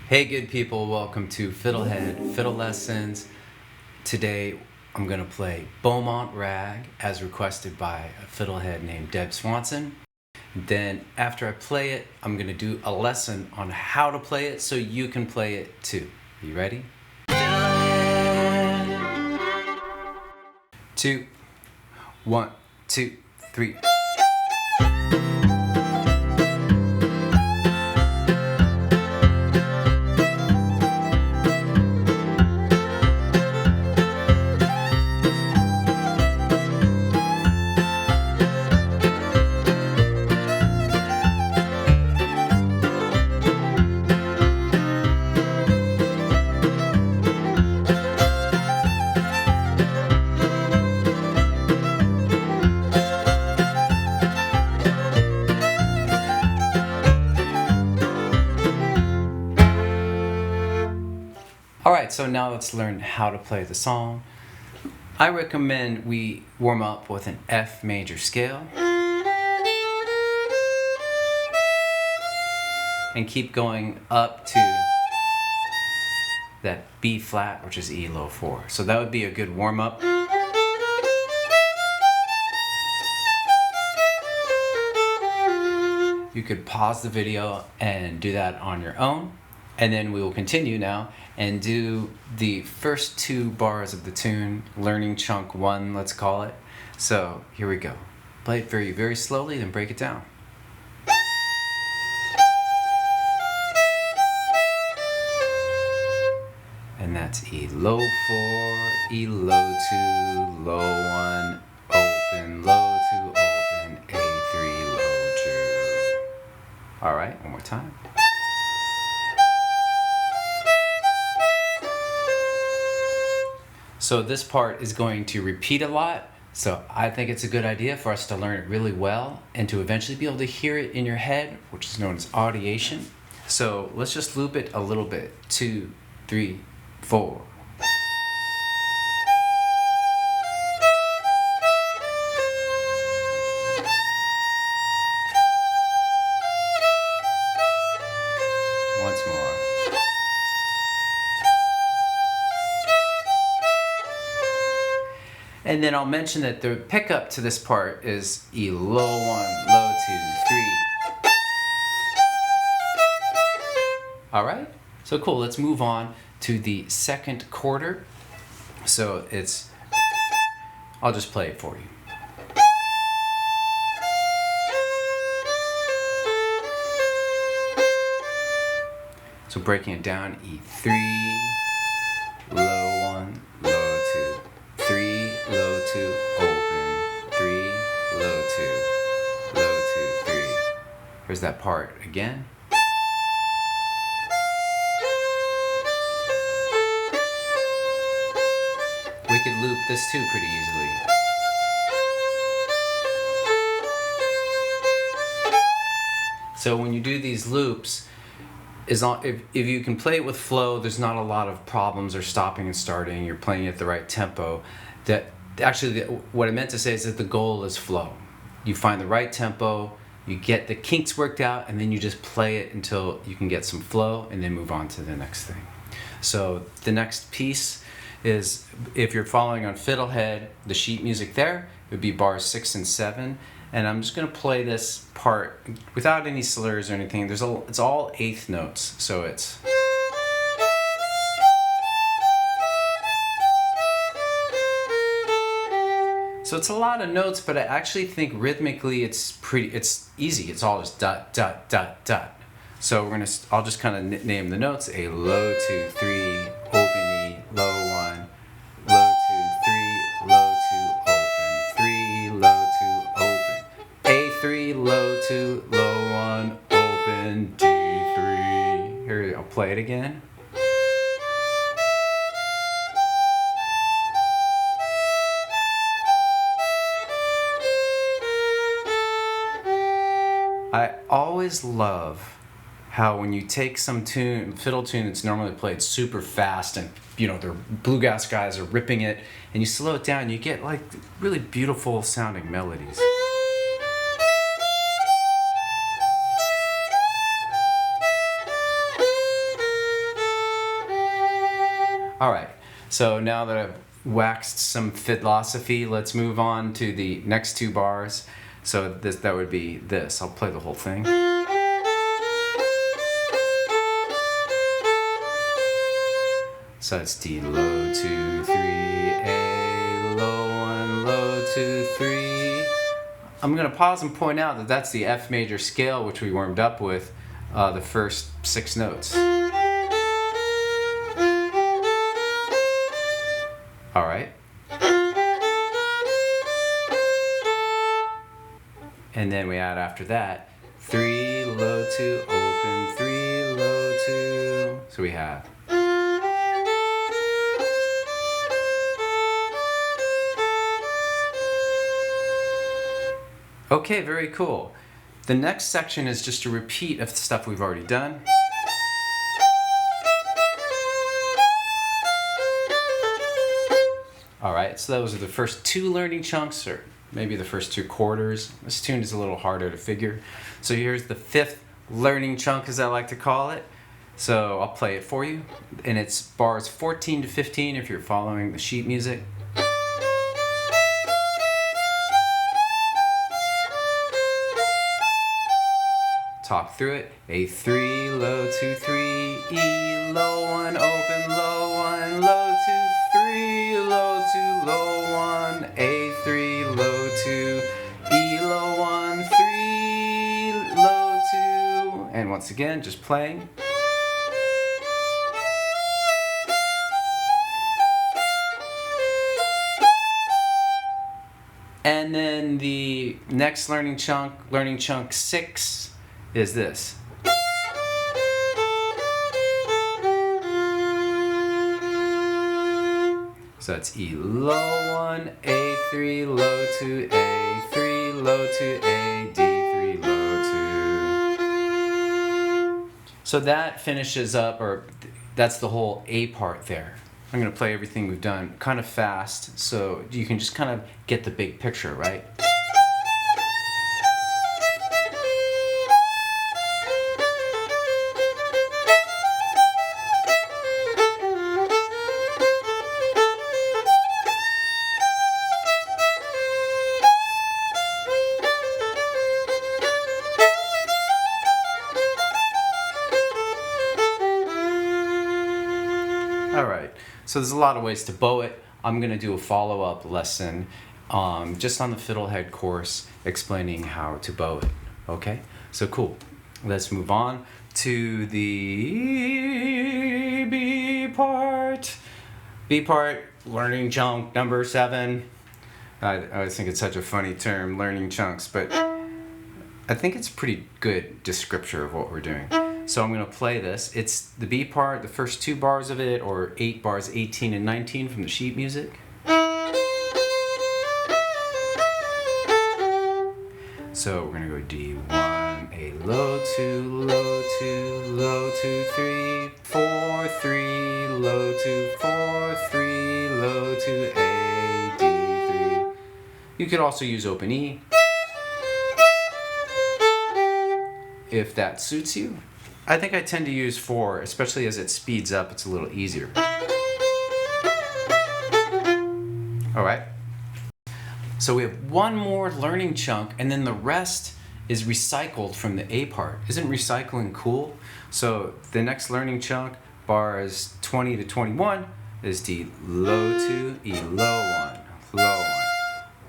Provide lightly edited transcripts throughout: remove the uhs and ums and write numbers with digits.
Hey good people, welcome to FiddleHed Fiddle Lessons. Today I'm going to play Beaumont Rag as requested by a fiddlehead named Deb Swanson. Then after I play it, I'm going to do a lesson on how to play it so you can play it too. You ready? Fiddlehead. 2, 1, 2, 3. Alright, so now let's learn how to play the song. I recommend we warm up with an F major scale and keep going up to that B flat, which is E low 4. So that would be a good warm up. You could pause the video and do that on your own. And then we will continue now and do the first 2 bars of the tune, learning chunk 1, let's call it. So here we go. Play it very, very slowly, then break it down. And that's E low 4, E low 2, low 1, open, low 2, open, A3, low 2. All right, one more time. So this part is going to repeat a lot, so I think it's a good idea for us to learn it really well and to eventually be able to hear it in your head, which is known as audiation. So let's just loop it a little bit. 2, 3, 4. Once more. And then I'll mention that the pickup to this part is E low 1, low 2, 3. Alright? So cool, let's move on to the second quarter. So it's, I'll just play it for you. So breaking it down, E3, low 1, low 2. 3, low 2, open, 3, low 2, low 2, 3. Here's that part again. We could loop this too pretty easily. So when you do these loops, if you can play it with flow, there's not a lot of problems or stopping and starting. You're playing at the right tempo. What I meant to say is that the goal is flow. You find the right tempo, you get the kinks worked out, and then you just play it until you can get some flow and then move on to the next thing. So the next piece is, if you're following on FiddleHed, the sheet music there, it would be bars 6 and 7. And I'm just going to play this part without any slurs or anything. It's all 8th notes, so it's. So it's a lot of notes, but I actually think rhythmically it's easy. It's all just dot, dot, dot, dot. So I'll just kind of name the notes. A low 2, 3, open E, low 1, low 2, 3, low 2, open, 3, low 2, open. A3, low 2, low 1, open, D3. Here, I'll play it again. I always love how when you take some fiddle tune that's normally played super fast and the bluegrass guys are ripping it, and you slow it down, you get like really beautiful sounding melodies. All right, so now that I've waxed some fiddlosophy, let's move on to the next two bars. So that would be this. I'll play the whole thing. So it's D, low, 2, 3, A, low, 1, low, 2, 3. I'm going to pause and point out that that's the F major scale, which we warmed up with the first 6 notes. All right. And then we add after that 3, low, 2, open, 3, low, 2. So we have. Okay, very cool. The next section is just a repeat of the stuff we've already done. All right, so those are the first 2 learning chunks, or maybe the first 2 quarters. This tune is a little harder to figure. So here's the 5th learning chunk, as I like to call it. So I'll play it for you. And it's bars 14 to 15 if you're following the sheet music. Talk through it. A3, low, 2, 3, E, low, 1, open, low, 1, low, 2, 3, low, 2, low, 1, A3, low, 2, E, low, 1, 3, low, 2. And once again, just playing. And then the next learning chunk 6, is this. So it's E, low, 1, A3, low, 2, A3, low, 2, A, D3, low, 2. So that finishes up, or that's the whole A part there. I'm going to play everything we've done kind of fast so you can just kind of get the big picture, right? Alright, so there's a lot of ways to bow it. I'm going to do a follow-up lesson just on the FiddleHed course explaining how to bow it. Okay, so cool. Let's move on to the B part. B part, learning chunk number 7. I always think it's such a funny term, learning chunks, but I think it's a pretty good descriptor of what we're doing. So I'm going to play this. It's the B part, the first 2 bars of it, or 8 bars 18 and 19 from the sheet music. So we're going to go D1, A, low, 2, low, 2, low, 2, 3, 4, 3, low, 2, 4, 3, low, 2, A, D3. You could also use open E if that suits you. I think I tend to use 4, especially as it speeds up, it's a little easier. All right. So we have one more learning chunk, and then the rest is recycled from the A part. Isn't recycling cool? So the next learning chunk, bars 20 to 21, is D, low 2, E, low 1, low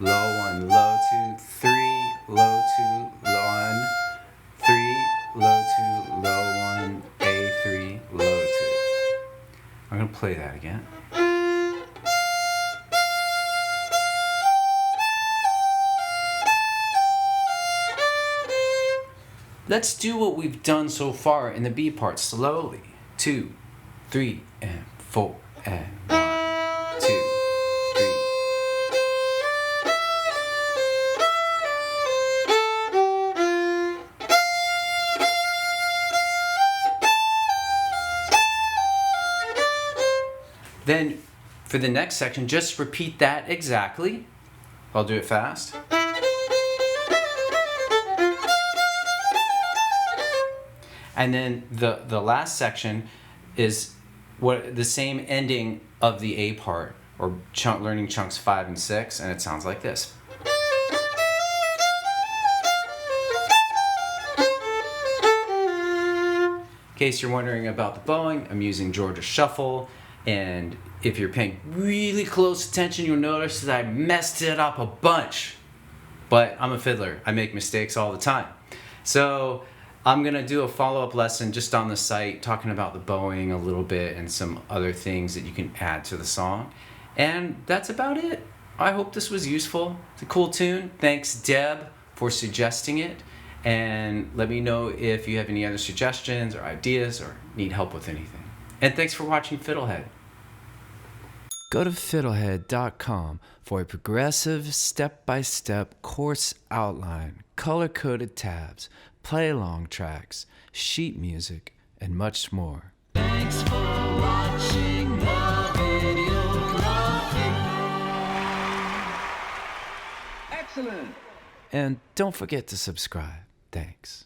1, low 1, low 2, 3, low 2, low 1, 3, low 2, low 1, A3, low 2. I'm going to play that again. Let's do what we've done so far in the B part slowly. 2, 3, and 4, and 1, 2, 3. Then for the next section, just repeat that exactly. I'll do it fast. And then the last section is the same ending of the A part, or learning chunks 5 and 6, and it sounds like this. In case you're wondering about the bowing, I'm using Georgia Shuffle, and if you're paying really close attention, you'll notice that I messed it up a bunch. But I'm a fiddler. I make mistakes all the time. So I'm gonna do a follow-up lesson just on the site talking about the bowing a little bit and some other things that you can add to the song. And that's about it. I hope this was useful. It's a cool tune. Thanks, Deb, for suggesting it. And let me know if you have any other suggestions or ideas or need help with anything. And thanks for watching FiddleHed. Go to FiddleHed.com for a progressive, step-by-step course outline, color-coded tabs, play-along tracks, sheet music, and much more. Thanks for watching the videography. Excellent! And don't forget to subscribe. Thanks.